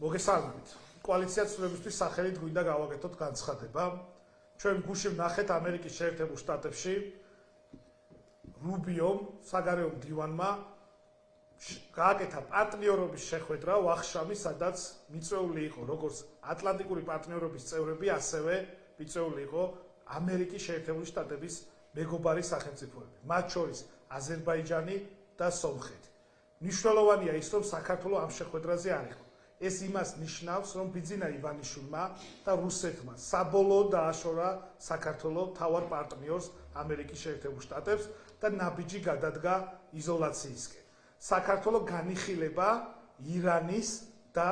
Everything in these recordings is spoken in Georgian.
მოგესალმებით. კოალიცია ცვლილებისთვის სახელით გვინდა გავაკეთოთ განცხადება. ჩვენ გუშინ ვნახეთ ამერიკის შეერთებულ შტატებში რუბიომ, საგარეო მდივანმა გააკეთა პარტნიორობის შეხვედრა ვახშამი, სადაც მიწვეული იყო როგორც ატლანტიკური პარტნიორობის წევრები, ასევე მიწვეული იყო ამერიკის შეერთებული შტატების მეგობარი სახელმწიფოები, მათ შორის აზერბაიჯანი და სომხეთი. მნიშვნელოვანია ის, რომ საქართველოს ამ შეხვედრაზე არ იყო. ეს იმას ნიშნავს, რომ ბიძინა ივანიშვილმა და რუსეთმა საბოლოოდ დააშორა საქართველოს მთავარ პარტნიორს ამერიკის შეერთებულ შტატებს და ნაბიჯი გადადგა იზოლაციისკენ. საქართველოს განიხილება ირანის და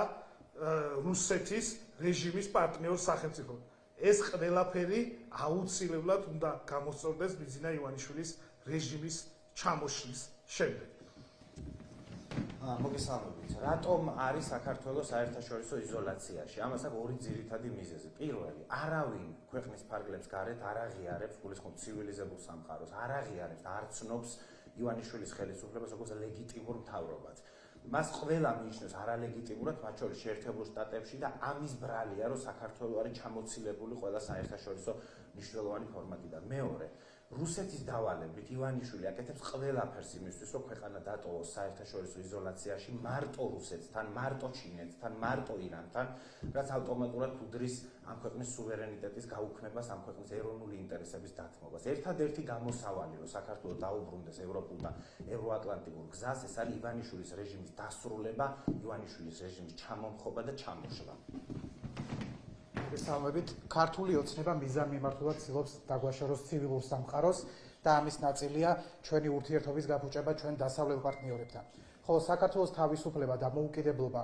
რუსეთის რეჟიმის პარტნიორ სახელმწიფოდ. ეს ყველაფერი აუცილებლად უნდა გამოსწორდეს ბიძინა ივანიშვილის რეჟიმის ჩამოშლის შემდეგ. მოგესალმებით. რატომ არის საქართველოს საერთაშორისო იზოლაციაში? ამას აქვს ორი ძირითადი მიზეზი. პირველი, არავინ ქვეყნის ფარგლებს გარეთ არ აღიარებს გულისხმობ ცივილიზებულ სამყაროს, არ აღიარებს და არ ცნობს ივანიშვილის ხელისუფლებას როგორც ლეგიტიმურ მთავრობას. მას ყველა მიიჩნევს არალეგიტიმურად, მათ შორის შეერთებულ შტატებში და ამის ბრალია, რომ საქართველოს არის ჩამოცილებული ყველა საერთაშორისო მნიშვნელოვანი ფორმატიდან. მეორე, რუსეთის დავალებით ივანიშვილი აკეთებს ყველაფერს იმისთვის, რომ ქვეყანა დატოვოს საერთაშორისო იზოლაციაში მარტო რუსეთთან, მარტო ჩინეთთან, მარტო ირანთან, რაც ავტომატურად უდრის ამ ქვეყნის სუვერენიტეტის გაუქმებას, ამ ქვეყნის ეროვნული ინტერესების დათმობას. ერთადერთი გამოსავალი, რომ საქართველოს დაუბრუნდეს ევროპულ და ევროატლანტიკურ გზას, ეს არის ივანიშვილის რეჟიმის დასრულება, ივანიშვილის რეჟიმის ჩამომხობა და ჩამოშლა. მოგესალმებით. ქართული ოცნება მიზანმიმართულად ცდილობს დაგვაშოროს ცივილურ სამყაროს და ამის ნაწილია ჩვენი ურთიერთობის გაფუჭება ჩვენ დასავლელ პარტნიორებთან. ხოლო საქართველოს თავისუფლება და მოუკიდებლობა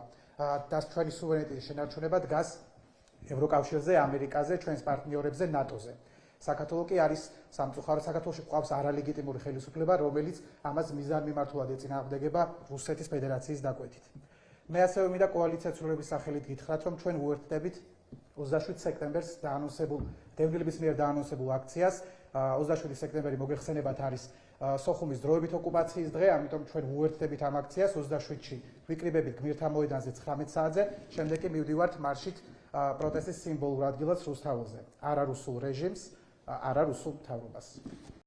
და ჩვენი სუვერენიტეტის შენარჩუნება დგას ევროკავშირზე, ამერიკაზე, ჩვენს პარტნიორებზე, ნატოზე. საქართველო კი არის სამწუხაროდ საქართველოში გვყავს არალეგიტიმური ხელისუფლება, რომელიც ამას მიზანმიმართულად ეწინააღმდეგება რუსეთის ფედერაციის დაკვეთით. მე ასევე მინდა კოალიცია ცვლილებების სახელით გითხრათ, რომ ჩვენ უერთდებით 27 სექტემბერს დაანონსებულ დევნილების მიერ დაანონსებულ აქციას. 27 სექტემბერი მოგეხსენებათ არის სოხუმის დროებით ოკუპაციის დღე, ამიტომ ჩვენ უერთდებით ამ აქციას 27-ში ვიკრიბებით გმირთა მოედანზე 19 საათზე, შემდეგ კი მივდივართ მარშით პროტესტის სიმბოლურ ადგილას რუსთაველზე. არა რუსულ რეჟიმს, არა რუსულ მთავრობას.